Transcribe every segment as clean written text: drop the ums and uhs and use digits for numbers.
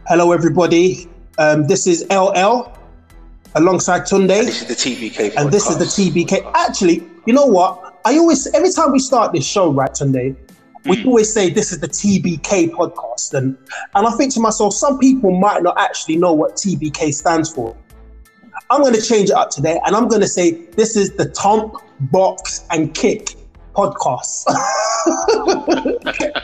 Hello, everybody. This is LL alongside Tunde. And this is the TBK podcast. And this is the TBK. Actually, you know what? Every time we start this show, right, Tunde, we always say this is the TBK podcast. And I think to myself, some people might not actually know what TBK stands for. I'm going to change it up today, and I'm going to say this is the Tomp, Box, and Kick podcast.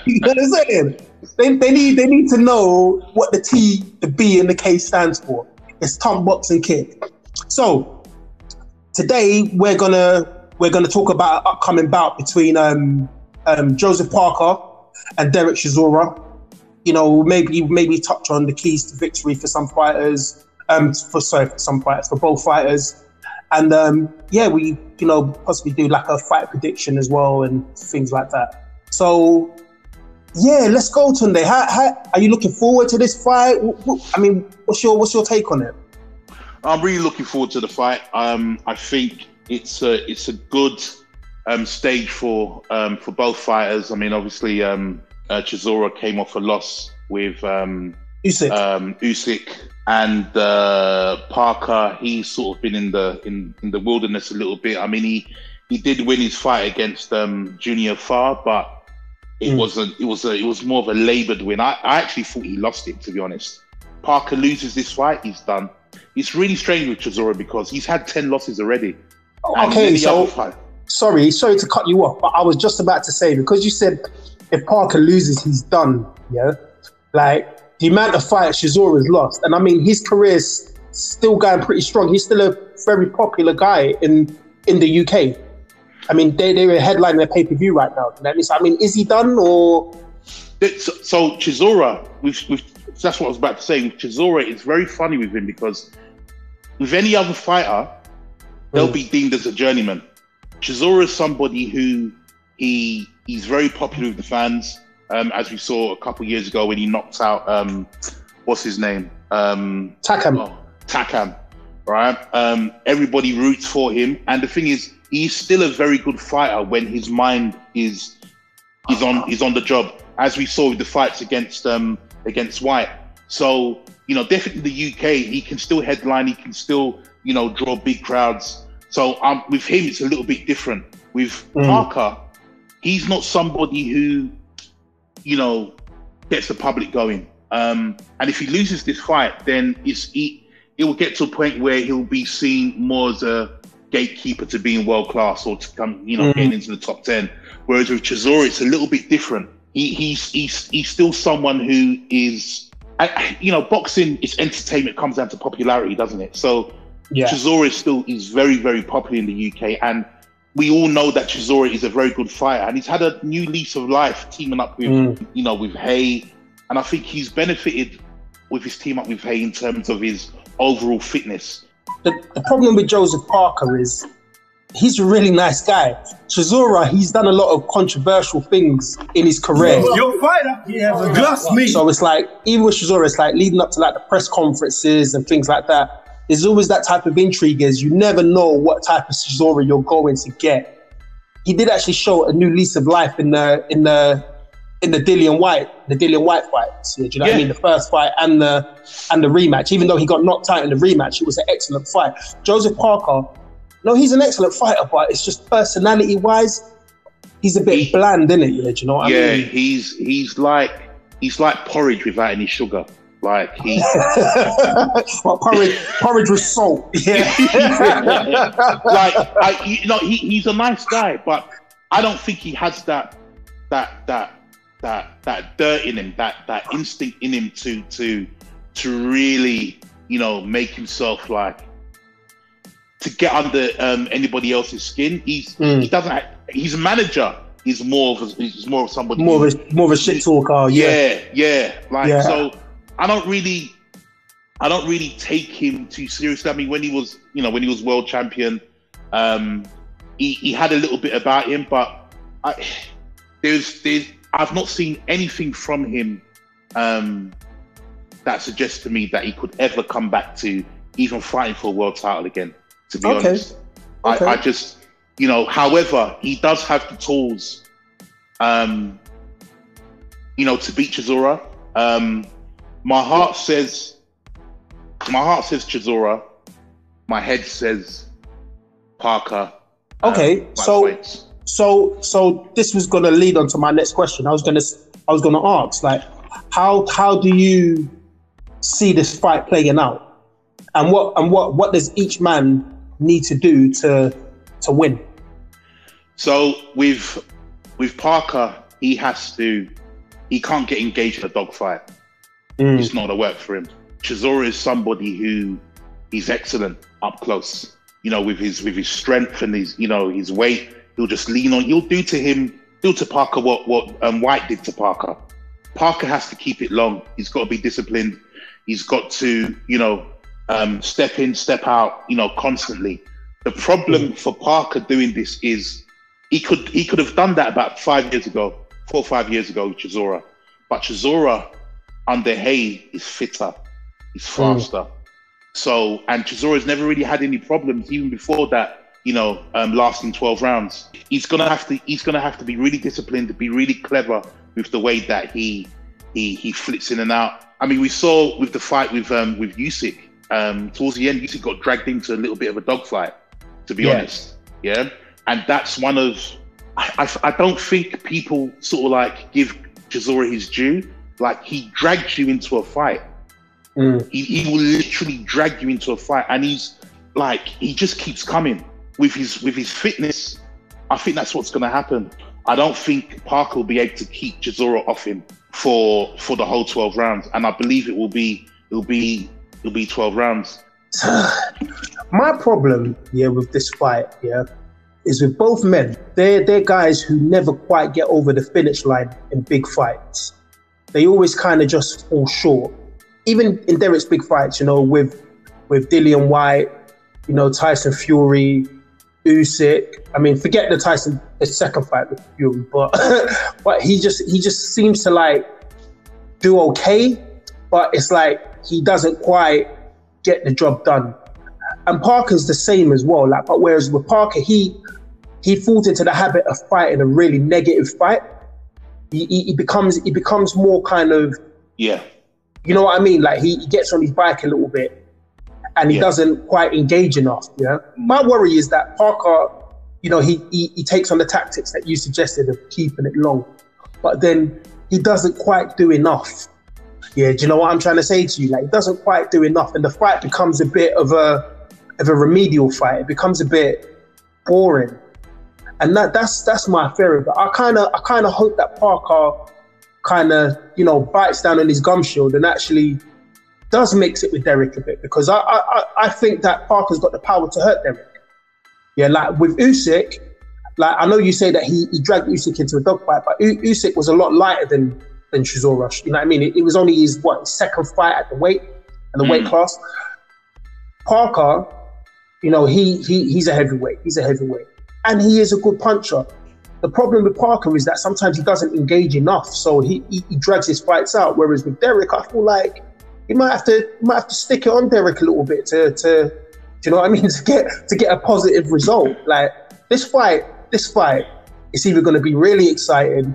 You know what I'm saying? They need to know what the T, the B, and the K stands for. It's Tomp, Box, and Kick. So today we're gonna talk about an upcoming bout between Joseph Parker and Derrick Chisora. You know, maybe touch on the keys to victory for some fighters. For both fighters, and we possibly do like a fight prediction as well and things like that. So let's go, Tunde. How are you looking forward to this fight? I mean, what's your take on it? I'm really looking forward to the fight. I think it's a good stage for both fighters. I mean, obviously, Chisora came off a loss with Usyk. And Parker, he's sort of been in the wilderness a little bit. I mean, he did win his fight against Junior Farr, but it wasn't. It was more of a laboured win. I actually thought he lost it, to be honest. Parker loses this fight, he's done. It's really strange with Chisora because he's had 10 losses already. Okay, so sorry to cut you off, but I was just about to say, because you said if Parker loses, he's done. Yeah, like. The amount of fights Chisora's lost, and I mean his career's still going pretty strong. He's still a very popular guy in the UK. I mean they're headlining their pay-per-view right now. I mean, is he done or? So Chisora, that's what I was about to say. With Chisora, it's very funny with him because with any other fighter, they'll be deemed as a journeyman. Chisora is somebody who he's very popular with the fans. As we saw a couple of years ago when he knocked out, what's his name? Takam. Takam, right? Everybody roots for him. And the thing is, he's still a very good fighter when his mind is on the job, as we saw with the fights against White. So, definitely the UK, he can still headline, he can still, draw big crowds. So with him, it's a little bit different. With Parker, he's not somebody who, gets the public going. And if he loses this fight, then it will get to a point where he'll be seen more as a gatekeeper to being world class or to come, getting into the top 10. Whereas with Chisora, it's a little bit different. He's still someone who is, boxing is entertainment, comes down to popularity, doesn't it? So Chisora is very, very popular in the UK, and we all know that Chisora is a very good fighter, and he's had a new lease of life teaming up with, with Hay. And I think he's benefited with his team up with Hay in terms of his overall fitness. The problem with Joseph Parker is he's a really nice guy. Chisora, he's done a lot of controversial things in his career. Your fighter, he has a glass me. So it's like, even with Chisora, it's like leading up to like the press conferences and things like that. There's always that type of intrigue, is you never know what type of Chisora you're going to get. He did actually show a new lease of life in the Dillian White fights. Do you know what I mean? The first fight and the rematch. Even though he got knocked out in the rematch, it was an excellent fight. Joseph Parker, no, he's an excellent fighter, but it's just personality wise, he's a bit bland, isn't it? Do you know what I mean? He's like porridge without any sugar. Like well, porridge with salt. Yeah. He's a nice guy, but I don't think he has that dirt in him, that instinct in him to really, make himself like to get under anybody else's skin. He doesn't. He's a manager. He's more of somebody. More of a shit talker. So. I don't really take him too seriously. I mean, when he was world champion, he had a little bit about him, but I've not seen anything from him that suggests to me that he could ever come back to even fighting for a world title again. To be honest, I just, however, he does have the tools, to beat Chisora. My heart says Chisora. My head says Parker. Okay, so this was going to lead on to my next question. I was going to ask, like, how do you see this fight playing out, and what does each man need to do to win? So with Parker, he can't get engaged in a dogfight. It's not gonna work for him. Chisora is somebody who he's excellent up close. You know, with his strength and his weight, he'll just lean on. He'll do to Parker what White did to Parker. Parker has to keep it long. He's got to be disciplined. He's got to, step in, step out, constantly. The problem for Parker doing this is he could have done that about 5 years ago, 4 or 5 years ago with Chisora. But Chisora under Hay is fitter, he's faster. So, and Chisora's never really had any problems even before that, lasting 12 rounds. He's gonna have to be really disciplined, to be really clever with the way that he flips in and out. I mean, we saw with the fight with Usyk, towards the end, Usyk got dragged into a little bit of a dogfight, to be honest. Yeah. And that's one of, I don't think people sort of like give Chisora his due. Like, he dragged you into a fight. He will literally drag you into a fight, and he's like, he just keeps coming with his fitness. I think that's what's going to happen. I don't think Parker will be able to keep Chisora off him for the whole 12 rounds, and I believe it'll be 12 rounds. My problem, with this fight, is with both men. They're guys who never quite get over the finish line in big fights. They always kind of just fall short. Even in Derrick's big fights, with Dillian White, Tyson Fury, Usyk. I mean, forget his second fight with Fury, but he just seems to like do okay, but it's like he doesn't quite get the job done. And Parker's the same as well. Like, but whereas with Parker, he falls into the habit of fighting a really negative fight. He becomes more kind of, you know what I mean? Like, he gets on his bike a little bit and he doesn't quite engage enough. My worry is that Parker, he takes on the tactics that you suggested of keeping it long, but then he doesn't quite do enough. Do you know what I'm trying to say to you? Like, he doesn't quite do enough, and the fight becomes a bit of a remedial fight. It becomes a bit boring. And that's my theory. But I kind of hope that Parker kind of, bites down on his gum shield and actually does mix it with Derrick a bit, because I think that Parker's got the power to hurt Derrick. Like with Usyk, like, I know you say that he dragged Usyk into a dogfight, but Usyk was a lot lighter than Chisora. You know what I mean? It was only his second fight at the weight and the weight class. Parker, he's a heavyweight. He's a heavyweight. And he is a good puncher. The problem with Parker is that sometimes he doesn't engage enough, so he drags his fights out. Whereas with Derrick, I feel like he might have to stick it on Derrick a little bit to do you know what I mean, to get a positive result. Like, this fight, it's either going to be really exciting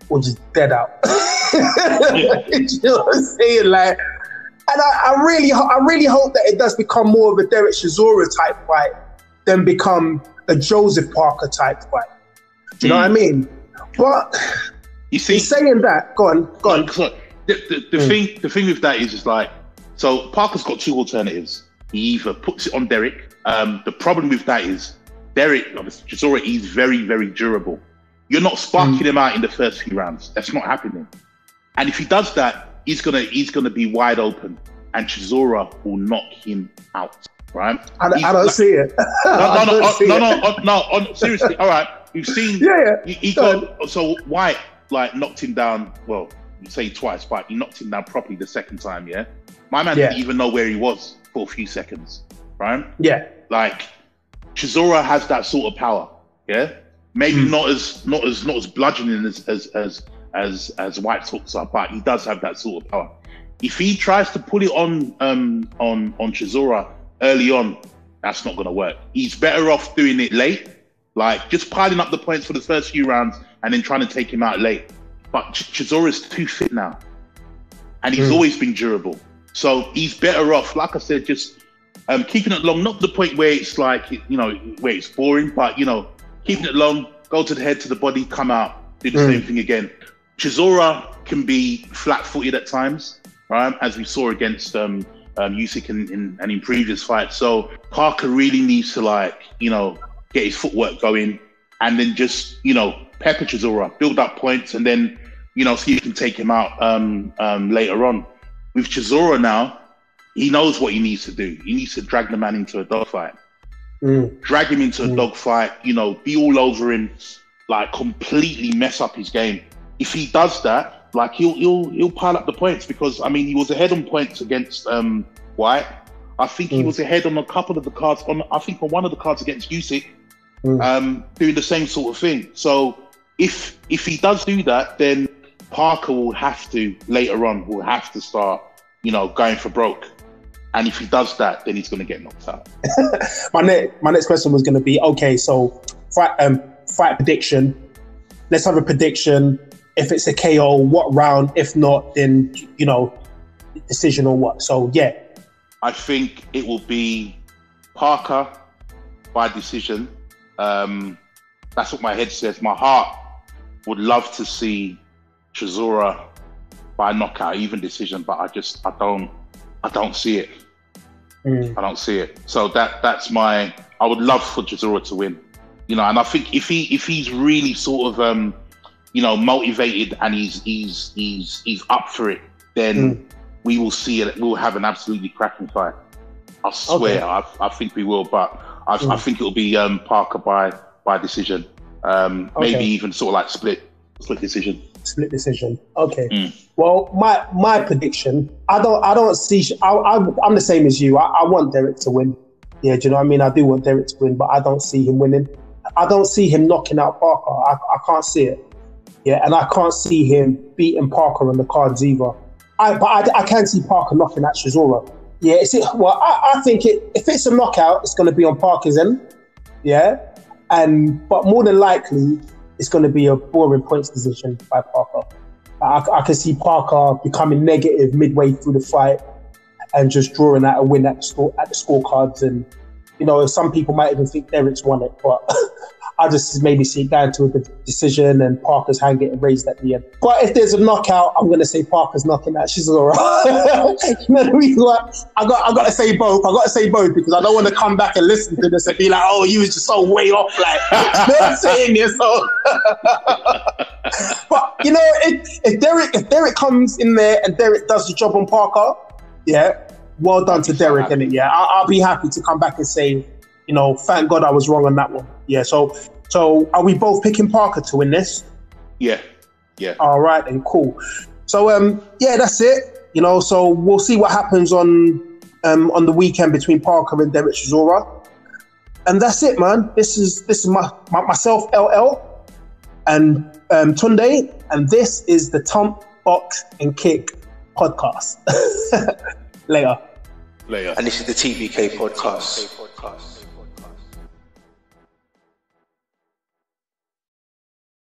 or just dead out. You know what I'm saying? Like, and I really hope that it does become more of a Derrick Chisora type fight than become a Joseph Parker type fight. Do you know what I mean? But you see, saying that, go on. So the thing with that is like, so Parker's got two alternatives. He either puts it on Derrick. The problem with that is Derrick, Chisora, is very, very durable. You're not sparking him out in the first few rounds. That's not happening. And if he does that, he's gonna be wide open, and Chisora will knock him out. Right? I don't see it. No, seriously. All right, you've seen. He got, so White like knocked him down. Well, you say twice, but he knocked him down properly the second time. Yeah, my man didn't even know where he was for a few seconds. Right? Yeah. Like, Chisora has that sort of power. Yeah, maybe not as bludgeoning as White talks are, but he does have that sort of power. If he tries to put it on Chisora early on, that's not going to work. He's better off doing it late, like just piling up the points for the first few rounds and then trying to take him out late. But Chisora's too fit now. and he's always been durable. So he's better off, like I said, just keeping it long, not to the point where it's like, you know, where it's boring, but, you know, keeping it long, go to the head, to the body, come out, do the same thing again. Chisora can be flat-footed at times, right? As we saw against Usyk and in previous fights. So Parker really needs to, like, you know, get his footwork going and then just, you know, pepper Chisora, build up points, and then, you know, see if you can take him out later on. With Chisora now, he knows what he needs to do. He needs to drag the man into a dogfight. Drag him into a dogfight, you know, be all over him, like completely mess up his game. If he does that, like he'll pile up the points, because I mean he was ahead on points against White. I think he was ahead on a couple of the cards, on one of the cards against Usyk, doing the same sort of thing. So if he does do that, then Parker will have to later on start, you know, going for broke. And if he does that, then he's going to get knocked out. My next question was going to be, okay, so fight prediction. Let's have a prediction. If it's a KO, what round? If not, then, you know, decision or what? So, yeah. I think it will be Parker by decision. That's what my head says. My heart would love to see Chisora by knockout, even decision, but I don't see it. I don't see it. So that's I would love for Chisora to win. You know, and I think if he's really sort of you know, motivated and he's up for it, then we will see it. We'll have an absolutely cracking fight. I swear. Okay. I think we will, but I think it'll be Parker by decision. Maybe even sort of like split decision. Split decision. Okay. Well, my prediction, I'm the same as you. I want Derrick to win. Yeah, do you know what I mean? I do want Derrick to win, but I don't see him winning. I don't see him knocking out Parker. I can't see it. Yeah, and I can't see him beating Parker on the cards either. But I can see Parker knocking out Chisora. Yeah, I think if it's a knockout, it's going to be on Parker's end. Yeah, but more than likely, it's going to be a boring points decision by Parker. I can see Parker becoming negative midway through the fight and just drawing out a win at the scorecards. And, you know, some people might even think Derrick's won it, but I just maybe see it down to a decision and Parker's hand getting raised at the end. But if there's a knockout, I'm going to say Parker's knocking out Chisora. You know what? I got to say both. I got to say both because I don't want to come back and listen to this and be like, oh, you was just so way off. Like, they're saying this. So. But, you know, if Derrick comes in there and Derrick does the job on Parker, yeah, well done to Derrick, innit? Yeah, I'll be happy to come back and say, you know, thank God I was wrong on that one. Yeah, so are we both picking Parker to win this? Yeah. All right, then, cool. So, yeah, that's it. You know, so we'll see what happens on the weekend between Parker and Derrick Chisora. And that's it, man. This is myself, LL, and Tunde, and this is the Tump, Box and Kick podcast. Later. And this is the TBK podcast.